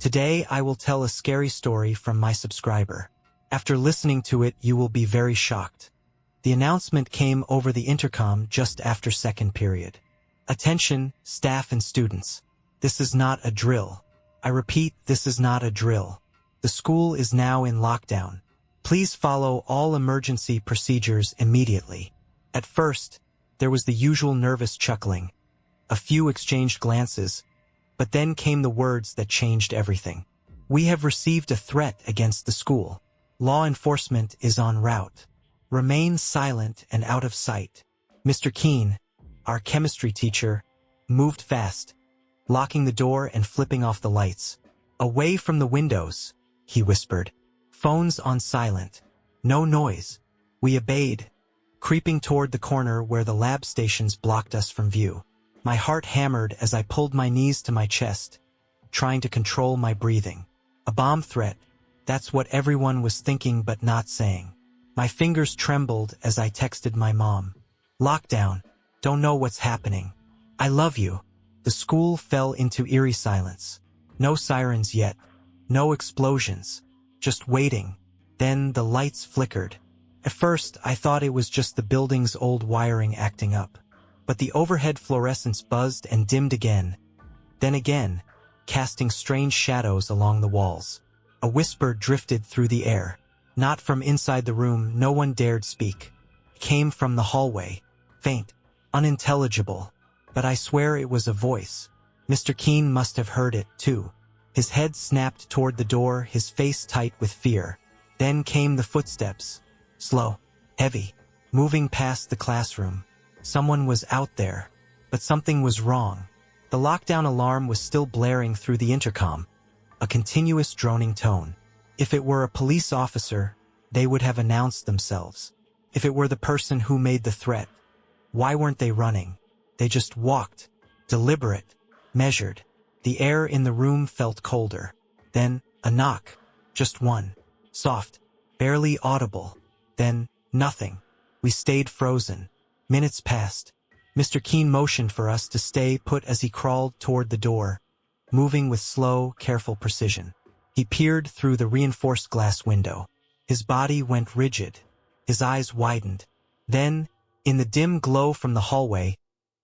Today I will tell a scary story from my subscriber. After listening to it, you will be very shocked. The announcement came over the intercom just after second period. Attention, staff and students. This is not a drill. I repeat, this is not a drill. The school is now in lockdown. Please follow all emergency procedures immediately. At first, there was the usual nervous chuckling. A few exchanged glances, but then came the words that changed everything. We have received a threat against the school. Law enforcement is en route. Remain silent and out of sight. Mr. Keene, our chemistry teacher, moved fast, locking the door and flipping off the lights. Away from the windows, he whispered. Phones on silent. No noise. We obeyed, creeping toward the corner where the lab stations blocked us from view. My heart hammered as I pulled my knees to my chest, trying to control my breathing. A bomb threat. That's what everyone was thinking but not saying. My fingers trembled as I texted my mom. Lockdown. Don't know what's happening. I love you. The school fell into eerie silence. No sirens yet. No explosions. Just waiting. Then the lights flickered. At first, I thought it was just the building's old wiring acting up. But the overhead fluorescents buzzed and dimmed again. Then again, casting strange shadows along the walls. A whisper drifted through the air. Not from inside the room, no one dared speak. It came from the hallway. Faint, unintelligible. But I swear it was a voice. Mr. Keene must have heard it, too. His head snapped toward the door, his face tight with fear. Then came the footsteps. Slow, heavy, moving past the classroom. Someone was out there, but something was wrong. The lockdown alarm was still blaring through the intercom, a continuous droning tone. If it were a police officer, they would have announced themselves. If it were the person who made the threat, why weren't they running? They just walked, deliberate, measured. The air in the room felt colder. Then, a knock. Just one. Soft, barely audible. Then, nothing. We stayed frozen. Minutes passed. Mr. Keene motioned for us to stay put as he crawled toward the door, moving with slow, careful precision. He peered through the reinforced glass window. His body went rigid. His eyes widened. Then, in the dim glow from the hallway,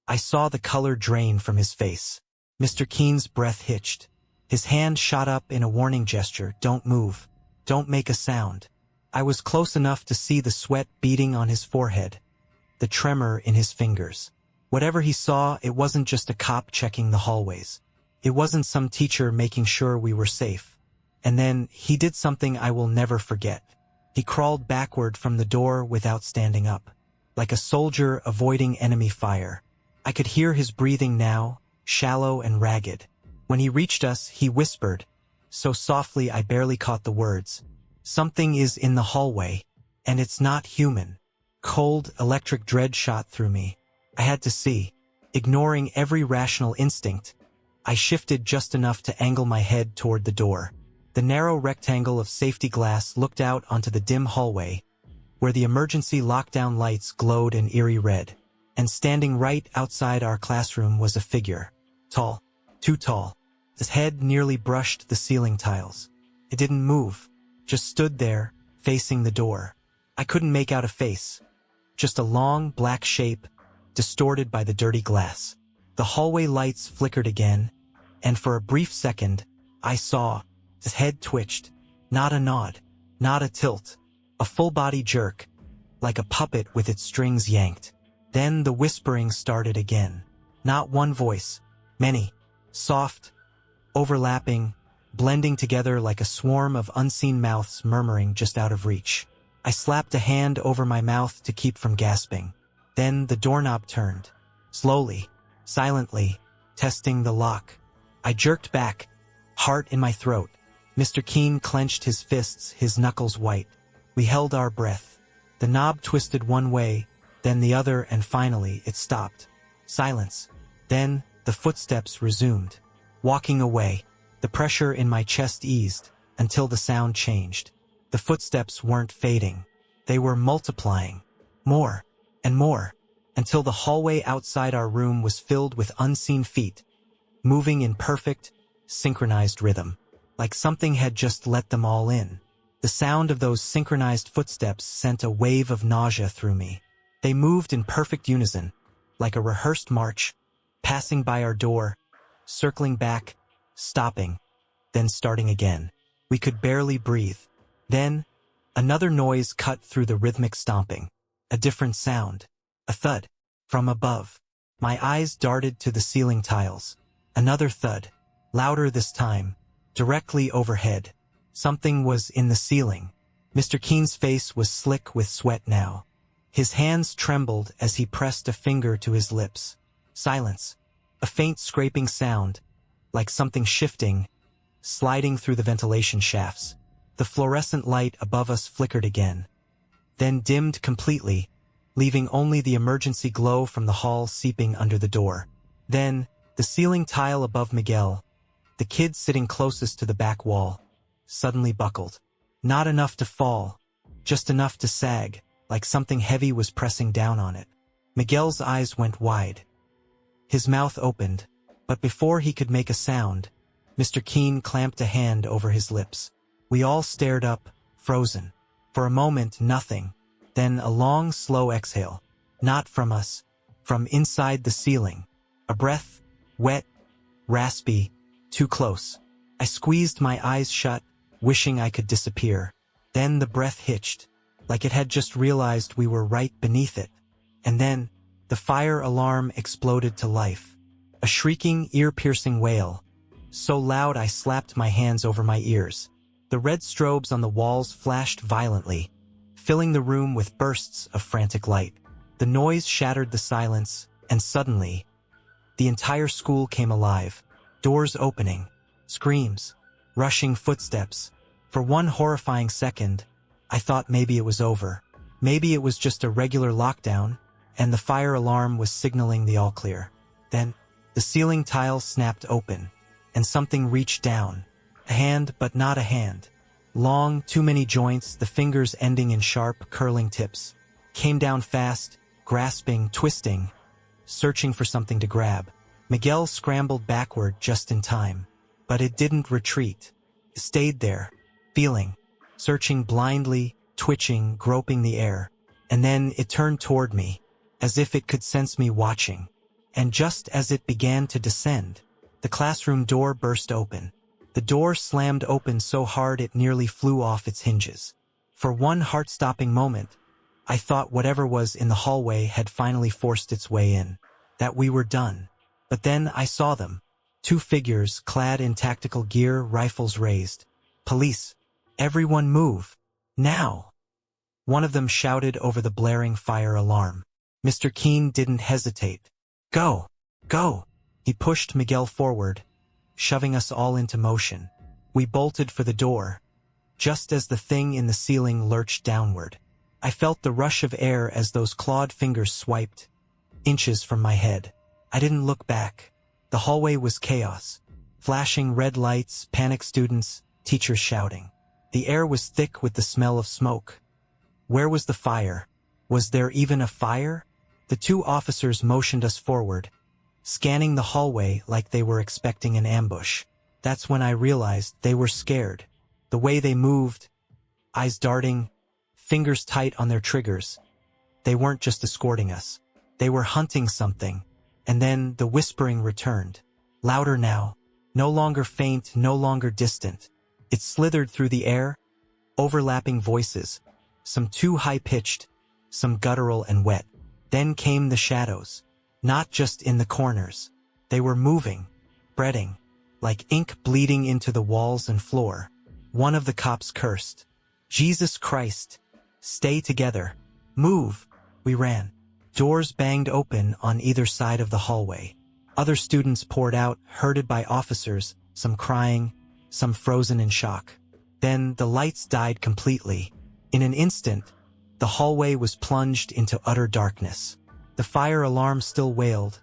I saw the color drain from his face. Mr. Keene's breath hitched. His hand shot up in a warning gesture. Don't move. Don't make a sound. I was close enough to see the sweat beading on his forehead, the tremor in his fingers. Whatever he saw, it wasn't just a cop checking the hallways. It wasn't some teacher making sure we were safe. And then, he did something I will never forget. He crawled backward from the door without standing up, like a soldier avoiding enemy fire. I could hear his breathing now, shallow and ragged. When he reached us, he whispered, so softly I barely caught the words. Something is in the hallway, and it's not human. Cold, electric dread shot through me. I had to see. Ignoring every rational instinct, I shifted just enough to angle my head toward the door. The narrow rectangle of safety glass looked out onto the dim hallway, where the emergency lockdown lights glowed an eerie red. And standing right outside our classroom was a figure. Tall. Too tall. His head nearly brushed the ceiling tiles. It didn't move. Just stood there, facing the door. I couldn't make out a face. Just a long, black shape, distorted by the dirty glass. The hallway lights flickered again, and for a brief second, I saw. His head twitched. Not a nod. Not a tilt. A full-body jerk, like a puppet with its strings yanked. Then the whispering started again. Not one voice. Many. Soft, overlapping, blending together like a swarm of unseen mouths murmuring just out of reach. I slapped a hand over my mouth to keep from gasping. Then the doorknob turned. Slowly, silently, testing the lock. I jerked back, heart in my throat. Mr. Keene clenched his fists, his knuckles white. We held our breath. The knob twisted one way, then the other, and finally it stopped. Silence. Then the footsteps resumed. Walking away. The pressure in my chest eased, until the sound changed. The footsteps weren't fading. They were multiplying. More and more, until the hallway outside our room was filled with unseen feet, moving in perfect, synchronized rhythm. like something had just let them all in. The sound of those synchronized footsteps sent a wave of nausea through me. They moved in perfect unison, like a rehearsed march, passing by our door, circling back, stopping, then starting again. We could barely breathe. Then, another noise cut through the rhythmic stomping. A different sound. A thud. From above. My eyes darted to the ceiling tiles. Another thud. Louder this time. Directly overhead. Something was in the ceiling. Mr. Keen's face was slick with sweat now. His hands trembled as he pressed a finger to his lips. Silence. A faint scraping sound, like something shifting, sliding through the ventilation shafts. The fluorescent light above us flickered again, then dimmed completely, leaving only the emergency glow from the hall seeping under the door. Then, the ceiling tile above Miguel, the kid sitting closest to the back wall, suddenly buckled. Not enough to fall, just enough to sag, like something heavy was pressing down on it. Miguel's eyes went wide. His mouth opened, but before he could make a sound, Mr. Keen clamped a hand over his lips. We all stared up, frozen. For a moment, nothing. Then a long, slow exhale. Not from us, from inside the ceiling. A breath, wet, raspy, too close. I squeezed my eyes shut, wishing I could disappear. Then the breath hitched, like it had just realized we were right beneath it. And then, the fire alarm exploded to life. A shrieking, ear-piercing wail. So loud I slapped my hands over my ears. The red strobes on the walls flashed violently, filling the room with bursts of frantic light. The noise shattered the silence, and suddenly, the entire school came alive. Doors opening, screams, rushing footsteps. For one horrifying second, I thought maybe it was over. Maybe it was just a regular lockdown, and the fire alarm was signaling the all-clear. Then, the ceiling tiles snapped open, and something reached down. A hand, but not a hand. Long, too many joints, the fingers ending in sharp, curling tips. Came down fast, grasping, twisting, searching for something to grab. Miguel scrambled backward just in time. But it didn't retreat. It stayed there, feeling, searching blindly, twitching, groping the air. And then it turned toward me, as if it could sense me watching. And just as it began to descend, the classroom door burst open. The door slammed open so hard it nearly flew off its hinges. For one heart-stopping moment, I thought whatever was in the hallway had finally forced its way in, that we were done. But then I saw them. Two figures, clad in tactical gear, rifles raised. Police. Everyone move. Now. One of them shouted over the blaring fire alarm. Mr. Keen didn't hesitate. Go! Go! He pushed Miguel forward, shoving us all into motion. We bolted for the door, just as the thing in the ceiling lurched downward. I felt the rush of air as those clawed fingers swiped, inches from my head. I didn't look back. The hallway was chaos. Flashing red lights, panicked students, teachers shouting. The air was thick with the smell of smoke. Where was the fire? Was there even a fire? The two officers motioned us forward, scanning the hallway like they were expecting an ambush. That's when I realized they were scared. The way they moved, eyes darting, fingers tight on their triggers. They weren't just escorting us. They were hunting something. And then the whispering returned. Louder now. No longer faint, no longer distant. It slithered through the air, overlapping voices. Some too high-pitched, some guttural and wet. Then came the shadows. Not just in the corners. They were moving, spreading, like ink bleeding into the walls and floor. One of the cops cursed. Jesus Christ! Stay together. Move! We ran. Doors banged open on either side of the hallway. Other students poured out, herded by officers, some crying, some frozen in shock. Then the lights died completely. In an instant, the hallway was plunged into utter darkness. The fire alarm still wailed,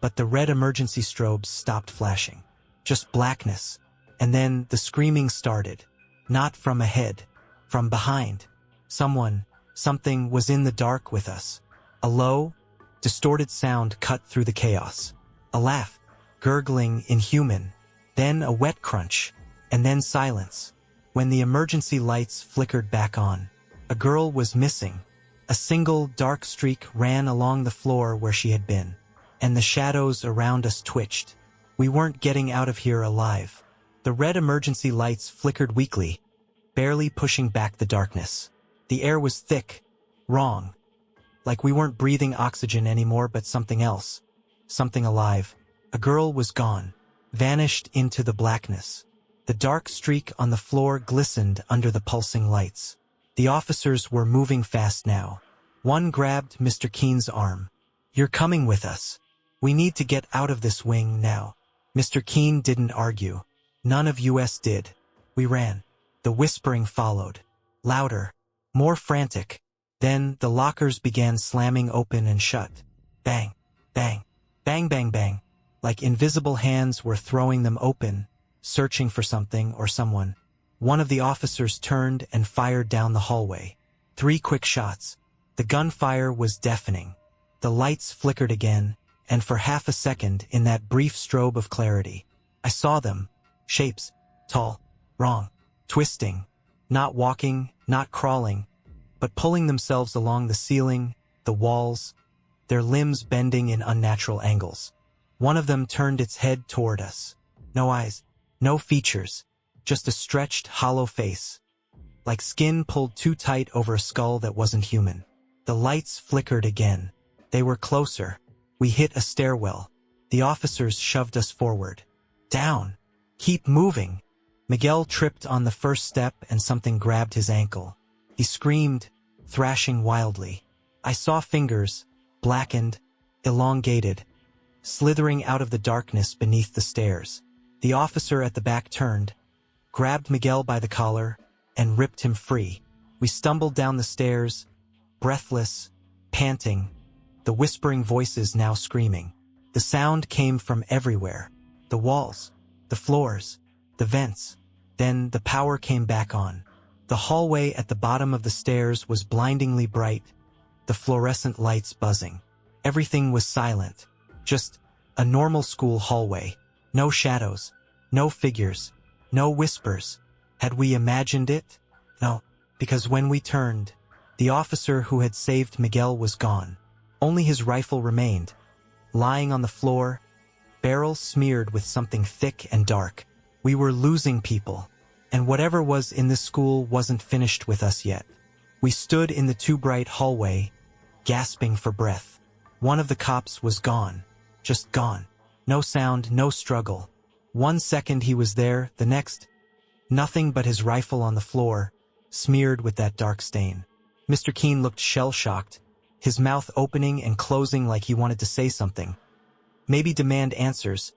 but the red emergency strobes stopped flashing. Just blackness. And then the screaming started. Not from ahead, from behind. Something was in the dark with us. A low, distorted sound cut through the chaos. A laugh, gurgling, inhuman. Then a wet crunch. And then silence. When the emergency lights flickered back on, a girl was missing. A single dark streak ran along the floor where she had been, and the shadows around us twitched. We weren't getting out of here alive. The red emergency lights flickered weakly, barely pushing back the darkness. The air was thick, wrong. Like we weren't breathing oxygen anymore but something else. Something alive. A girl was gone, vanished into the blackness. The dark streak on the floor glistened under the pulsing lights. The officers were moving fast now. One grabbed Mr. Keen's arm. "You're coming with us. We need to get out of this wing now." Mr. Keen didn't argue. None of us did. We ran. The whispering followed. Louder. More frantic. Then the lockers began slamming open and shut. Bang. Bang. Bang bang bang. Like invisible hands were throwing them open, searching for something or someone. One of the officers turned and fired down the hallway. 3 quick shots. The gunfire was deafening. The lights flickered again, and for half a second in that brief strobe of clarity, I saw them. Shapes. Tall. Wrong. Twisting. Not walking, not crawling, but pulling themselves along the ceiling, the walls, their limbs bending in unnatural angles. One of them turned its head toward us. No eyes, no features, just a stretched, hollow face, like skin pulled too tight over a skull that wasn't human. The lights flickered again. They were closer. We hit a stairwell. The officers shoved us forward. Down. Keep moving. Miguel tripped on the first step and something grabbed his ankle. He screamed, thrashing wildly. I saw fingers, blackened, elongated, slithering out of the darkness beneath the stairs. The officer at the back turned, grabbed Miguel by the collar, and ripped him free. We stumbled down the stairs, breathless, panting, the whispering voices now screaming. The sound came from everywhere. The walls, the floors, the vents. Then the power came back on. The hallway at the bottom of the stairs was blindingly bright, the fluorescent lights buzzing. Everything was silent. Just a normal school hallway. No shadows, no figures, no whispers. Had we imagined it? No, because when we turned, the officer who had saved Miguel was gone. Only his rifle remained, lying on the floor, barrel smeared with something thick and dark. We were losing people, and whatever was in this school wasn't finished with us yet. We stood in the too bright hallway, gasping for breath. One of the cops was gone. Just gone. No sound, no struggle. 1 second he was there, the next, nothing but his rifle on the floor, smeared with that dark stain. Mr. Keen looked shell-shocked, his mouth opening and closing like he wanted to say something. Maybe demand answers,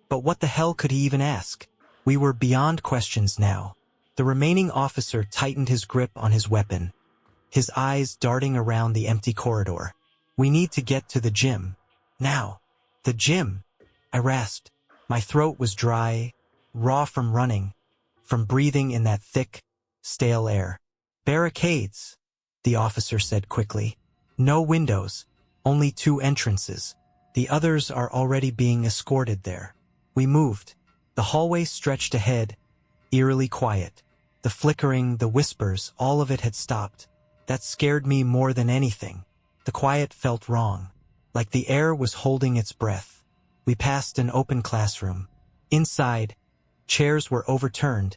but what the hell could he even ask? We were beyond questions now. The remaining officer tightened his grip on his weapon, his eyes darting around the empty corridor. "We need to get to the gym. Now." "The gym?" I rasped. My throat was dry, raw from running, from breathing in that thick, stale air. "Barricades," the officer said quickly. "No windows, only 2 entrances. The others are already being escorted there." We moved. The hallway stretched ahead, eerily quiet. The flickering, the whispers, all of it had stopped. That scared me more than anything. The quiet felt wrong, like the air was holding its breath. We passed an open classroom. Inside, chairs were overturned,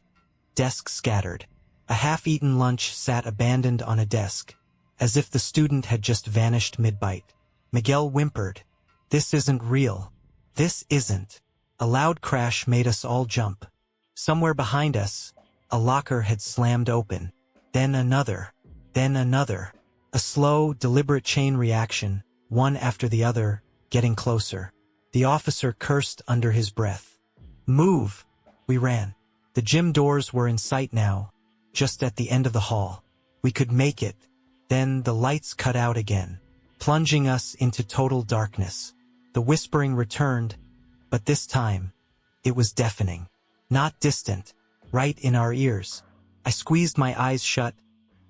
desks scattered. A half-eaten lunch sat abandoned on a desk, as if the student had just vanished mid-bite. Miguel whimpered, "This isn't real. This isn't." A loud crash made us all jump. Somewhere behind us, a locker had slammed open. Then another. Then another. A slow, deliberate chain reaction, one after the other, getting closer. The officer cursed under his breath. "Move!" We ran. The gym doors were in sight now, just at the end of the hall. We could make it. Then the lights cut out again, plunging us into total darkness. The whispering returned, but this time, it was deafening. Not distant, right in our ears. I squeezed my eyes shut,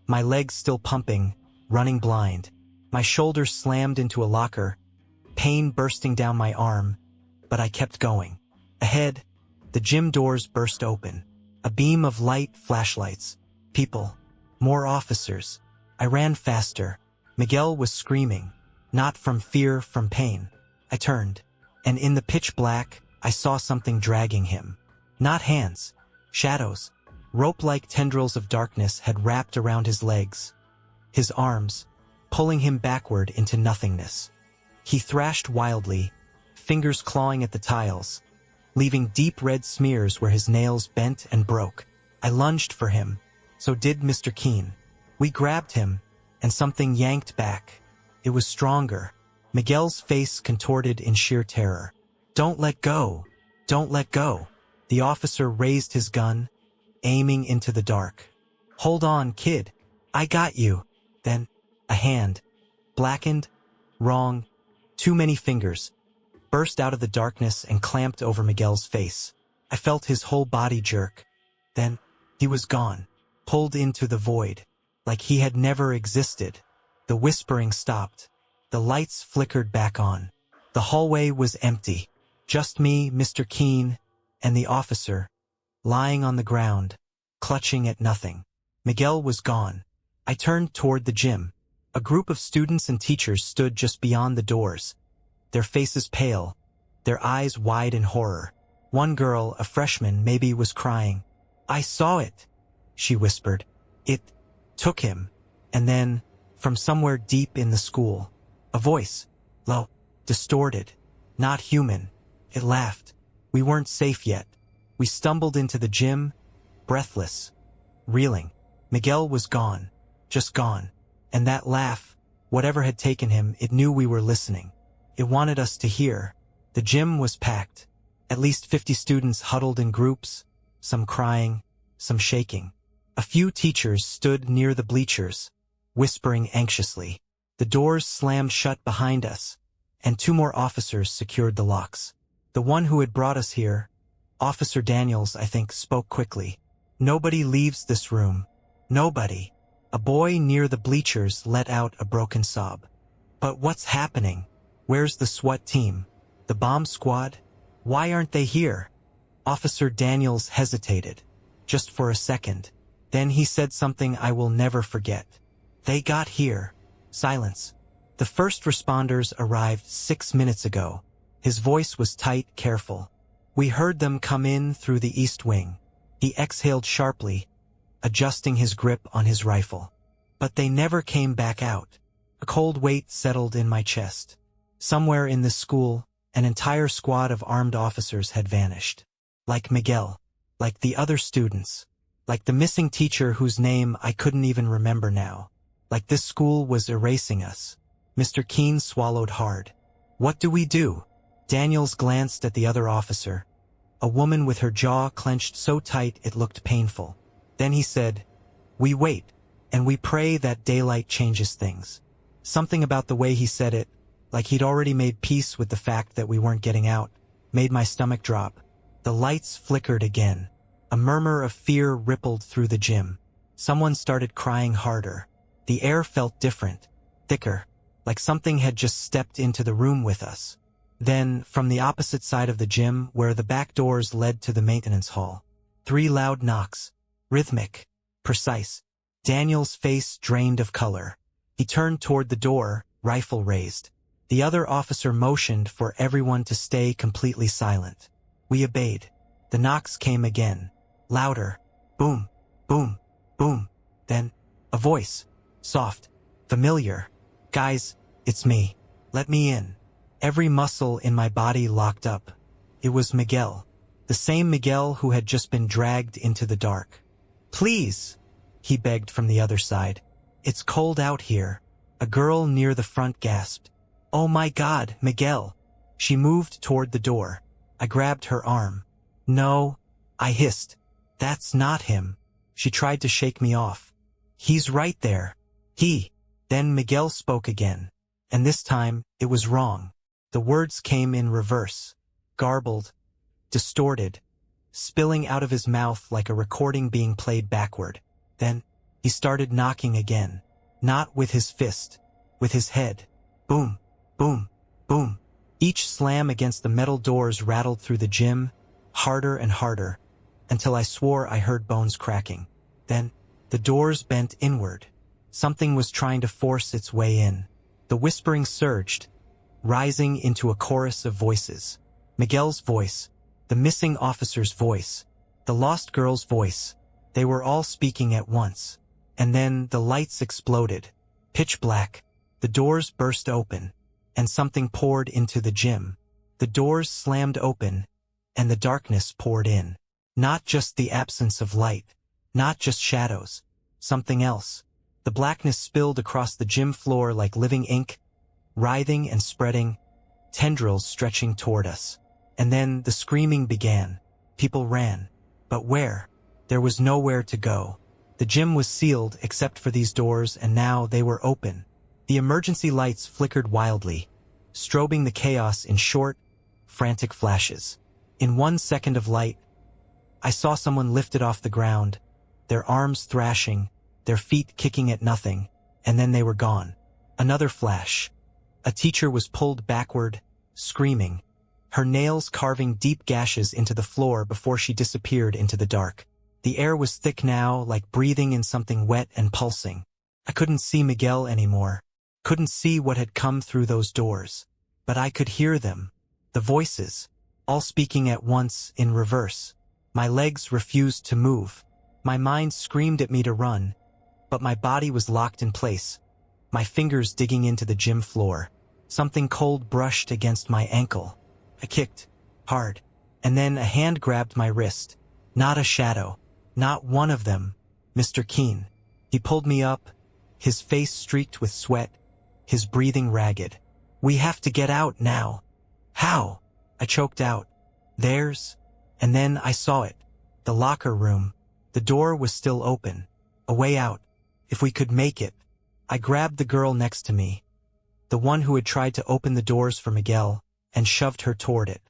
my legs still pumping, running blind. My shoulders slammed into a locker, pain bursting down my arm, but I kept going. Ahead, the gym doors burst open. A beam of light, flashlights. People. More officers. I ran faster. Miguel was screaming. Not from fear, from pain. I turned. And in the pitch black, I saw something dragging him. Not hands. Shadows. Rope-like tendrils of darkness had wrapped around his legs. His arms, pulling him backward into nothingness. He thrashed wildly, fingers clawing at the tiles, leaving deep red smears where his nails bent and broke. I lunged for him. So did Mr. Keen. We grabbed him, and something yanked back. It was stronger. Miguel's face contorted in sheer terror. "Don't let go! Don't let go!" The officer raised his gun, aiming into the dark. "Hold on, kid. I got you." Then, a hand, blackened, wrong, too many fingers, burst out of the darkness and clamped over Miguel's face. I felt his whole body jerk. Then, he was gone, pulled into the void, like he had never existed. The whispering stopped. The lights flickered back on. The hallway was empty. Just me, Mr. Keen, and the officer, lying on the ground, clutching at nothing. Miguel was gone. I turned toward the gym. A group of students and teachers stood just beyond the doors, their faces pale, their eyes wide in horror. One girl, a freshman maybe, was crying. "I saw it," she whispered. "It took him." And then, from somewhere deep in the school, a voice, low, distorted, not human. It laughed. We weren't safe yet. We stumbled into the gym, breathless, reeling. Miguel was gone, just gone. And that laugh, whatever had taken him, it knew we were listening. It wanted us to hear. The gym was packed. At least 50 students huddled in groups, some crying, some shaking. A few teachers stood near the bleachers, whispering anxiously. The doors slammed shut behind us, and 2 more officers secured the locks. The one who had brought us here, Officer Daniels, I think, spoke quickly. "Nobody leaves this room. Nobody." A boy near the bleachers let out a broken sob. "But what's happening? Where's the SWAT team? The bomb squad? Why aren't they here?" Officer Daniels hesitated, just for a second. Then he said something I will never forget. "They got here." Silence. "The first responders arrived 6 minutes ago." His voice was tight, careful. "We heard them come in through the east wing." He exhaled sharply, adjusting his grip on his rifle. "But they never came back out." A cold weight settled in my chest. Somewhere in this school, an entire squad of armed officers had vanished. Like Miguel. Like the other students. Like the missing teacher whose name I couldn't even remember now. Like this school was erasing us. Mr. Keen swallowed hard. "What do we do?" Daniels glanced at the other officer, a woman with her jaw clenched so tight it looked painful. Then he said, "We wait, and we pray that daylight changes things." Something about the way he said it, like he'd already made peace with the fact that we weren't getting out, made my stomach drop. The lights flickered again. A murmur of fear rippled through the gym. Someone started crying harder. The air felt different, thicker, like something had just stepped into the room with us. Then, from the opposite side of the gym, where the back doors led to the maintenance hall, 3 loud knocks, rhythmic, precise. Daniel's face drained of color. He turned toward the door, rifle raised. The other officer motioned for everyone to stay completely silent. We obeyed. The knocks came again, louder, boom, boom, boom. Then, a voice, soft, familiar. "Guys, it's me. Let me in." Every muscle in my body locked up. It was Miguel. The same Miguel who had just been dragged into the dark. "Please," he begged from the other side. "It's cold out here." A girl near the front gasped. "Oh my God, Miguel." She moved toward the door. I grabbed her arm. "No," I hissed. "That's not him." She tried to shake me off. "He's right there. He." Then Miguel spoke again. And this time, it was wrong. The words came in reverse, garbled, distorted, spilling out of his mouth like a recording being played backward. Then, he started knocking again. Not with his fist, with his head. Boom, boom, boom. Each slam against the metal doors rattled through the gym, harder and harder. until I swore I heard bones cracking. Then, the doors bent inward. Something was trying to force its way in. The whispering surged, rising into a chorus of voices. Miguel's voice, the missing officer's voice, the lost girl's voice. They were all speaking at once. And then the lights exploded. Pitch black. The doors burst open, and something poured into the gym. The doors slammed open, and the darkness poured in. Not just the absence of light, not just shadows, something else. The blackness spilled across the gym floor like living ink, writhing and spreading, tendrils stretching toward us. And then the screaming began. People ran. But where? There was nowhere to go. The gym was sealed except for these doors, and now they were open. The emergency lights flickered wildly, strobing the chaos in short, frantic flashes. In 1 second of light, I saw someone lifted off the ground, their arms thrashing, their feet kicking at nothing, and then they were gone. Another flash. A teacher was pulled backward, screaming, her nails carving deep gashes into the floor before she disappeared into the dark. The air was thick now, like breathing in something wet and pulsing. I couldn't see Miguel anymore. Couldn't see what had come through those doors. But I could hear them. The voices, all speaking at once in reverse. My legs refused to move. My mind screamed at me to run, but my body was locked in place, my fingers digging into the gym floor. Something cold brushed against my ankle. I kicked, hard, and then a hand grabbed my wrist. Not a shadow. Not one of them. Mr. Keene. He pulled me up, his face streaked with sweat, his breathing ragged. "We have to get out now." "How?" I choked out. "There's..." And then I saw it. The locker room. The door was still open. A way out. If we could make it. I grabbed the girl next to me, the one who had tried to open the doors for Miguel, and shoved her toward it.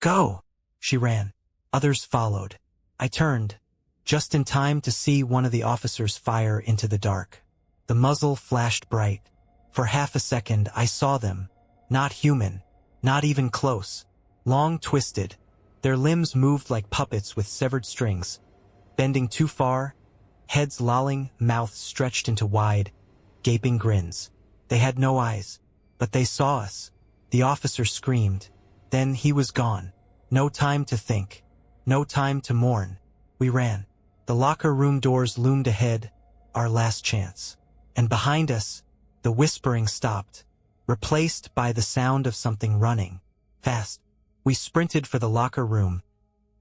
"Go!" She ran. Others followed. I turned, just in time to see one of the officers fire into the dark. The muzzle flashed bright. For half a second I saw them. Not human. Not even close. Long twisted. Their limbs moved like puppets with severed strings. Bending too far, heads lolling, mouths stretched into wide, gaping grins. They had no eyes, but they saw us. The officer screamed. Then he was gone. No time to think. No time to mourn. We ran. The locker room doors loomed ahead, our last chance. And behind us, the whispering stopped, replaced by the sound of something running. Fast. We sprinted for the locker room,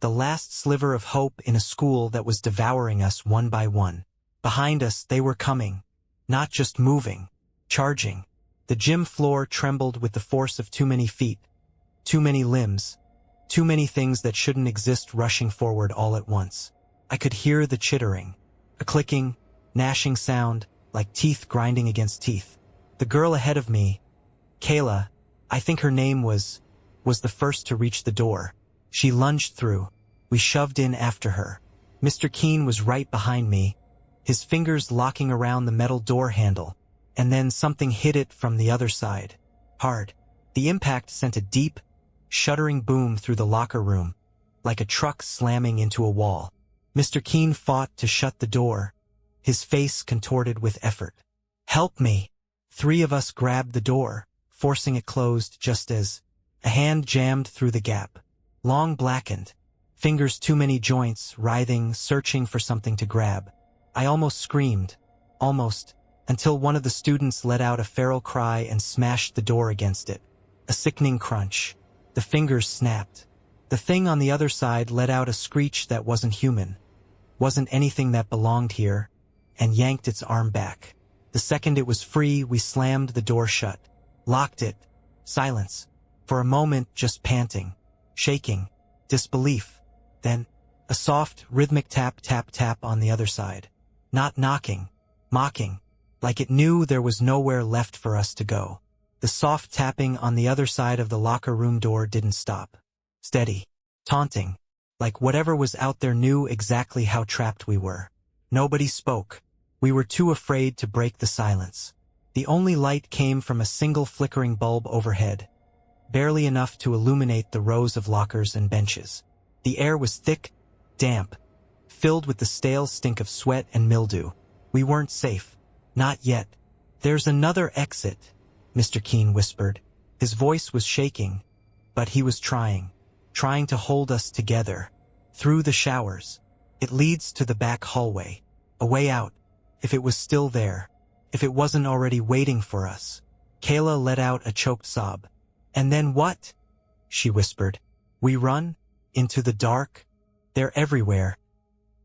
the last sliver of hope in a school that was devouring us one by one. Behind us, they were coming. Not just moving, charging. The gym floor trembled with the force of too many feet, too many limbs, too many things that shouldn't exist rushing forward all at once. I could hear the chittering, a clicking, gnashing sound, like teeth grinding against teeth. The girl ahead of me, Kayla, I think her name was the first to reach the door. She lunged through. We shoved in after her. Mr. Keene was right behind me, his fingers locking around the metal door handle, and then something hit it from the other side. Hard. The impact sent a deep, shuddering boom through the locker room, like a truck slamming into a wall. Mr. Keene fought to shut the door, his face contorted with effort. "Help me!" 3 of us grabbed the door, forcing it closed just as a hand jammed through the gap. Long blackened, fingers too many joints, writhing, searching for something to grab. I almost screamed, almost, until one of the students let out a feral cry and smashed the door against it. A sickening crunch. The fingers snapped. The thing on the other side let out a screech that wasn't human, wasn't anything that belonged here, and yanked its arm back. The second it was free, we slammed the door shut, locked it. Silence. For a moment, just panting, shaking, disbelief. Then, a soft, rhythmic tap, tap, tap on the other side. Not knocking, mocking, like it knew there was nowhere left for us to go. The soft tapping on the other side of the locker room door didn't stop. Steady, taunting, like whatever was out there knew exactly how trapped we were. Nobody spoke. We were too afraid to break the silence. The only light came from a single flickering bulb overhead, barely enough to illuminate the rows of lockers and benches. The air was thick, damp, filled with the stale stink of sweat and mildew. We weren't safe. Not yet. "There's another exit," Mr. Keene whispered. His voice was shaking, but he was trying to hold us together. "Through the showers. It leads to the back hallway. A way out, if it was still there. If it wasn't already waiting for us." Kayla let out a choked sob. "And then what?" she whispered. "We run into the dark. They're everywhere."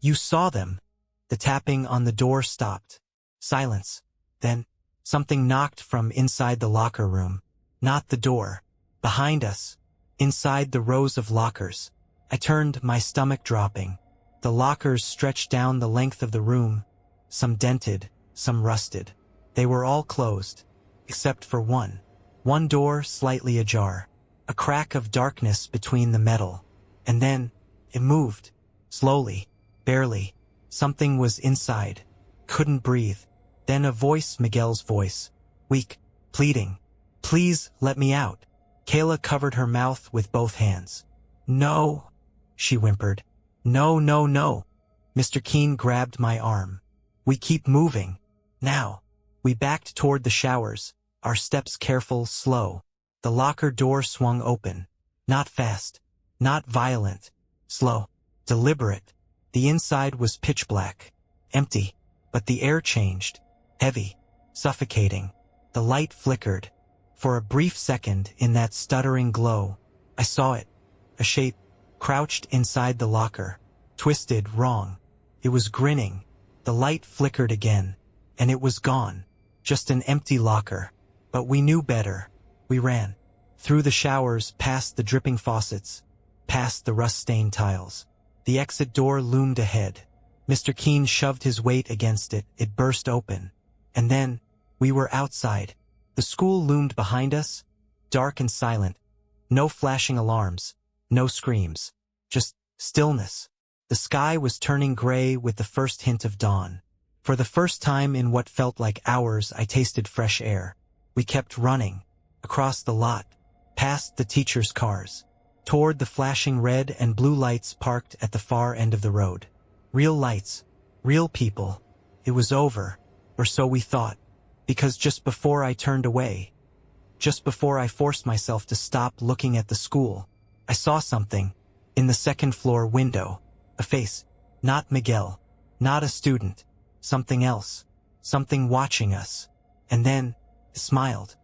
"You saw them." The tapping on the door stopped. Silence. Then, something knocked from inside the locker room. Not the door. Behind us. Inside the rows of lockers. I turned, my stomach dropping. The lockers stretched down the length of the room. Some dented, some rusted. They were all closed. Except for one. One door slightly ajar. A crack of darkness between the metal. And then, it moved. Slowly. Barely. Something was inside. Couldn't breathe. Then a voice, Miguel's voice. Weak. Pleading. "Please, let me out." Kayla covered her mouth with both hands. "No," she whimpered. "No, no, no." Mr. Keene grabbed my arm. "We keep moving. Now." We backed toward the showers, our steps careful, slow. The locker door swung open. Not fast. Not violent. Slow. Deliberate. The inside was pitch black. Empty. But the air changed. Heavy. Suffocating. The light flickered. For a brief second, in that stuttering glow, I saw it. A shape, crouched inside the locker. Twisted, wrong. It was grinning. The light flickered again. And it was gone. Just an empty locker. But we knew better. We ran. Through the showers, past the dripping faucets. Past the rust-stained tiles. The exit door loomed ahead. Mr. Keene shoved his weight against it. It burst open. And then, we were outside. The school loomed behind us, dark and silent. No flashing alarms. No screams. Just stillness. The sky was turning gray with the first hint of dawn. For the first time in what felt like hours, I tasted fresh air. We kept running. Across the lot. Past the teachers' cars. Toward the flashing red and blue lights parked at the far end of the road. Real lights. Real people. It was over. Or so we thought. Because just before I turned away, just before I forced myself to stop looking at the school, I saw something. In the second-floor window. A face. Not Miguel. Not a student. Something else. Something watching us. And then, it smiled.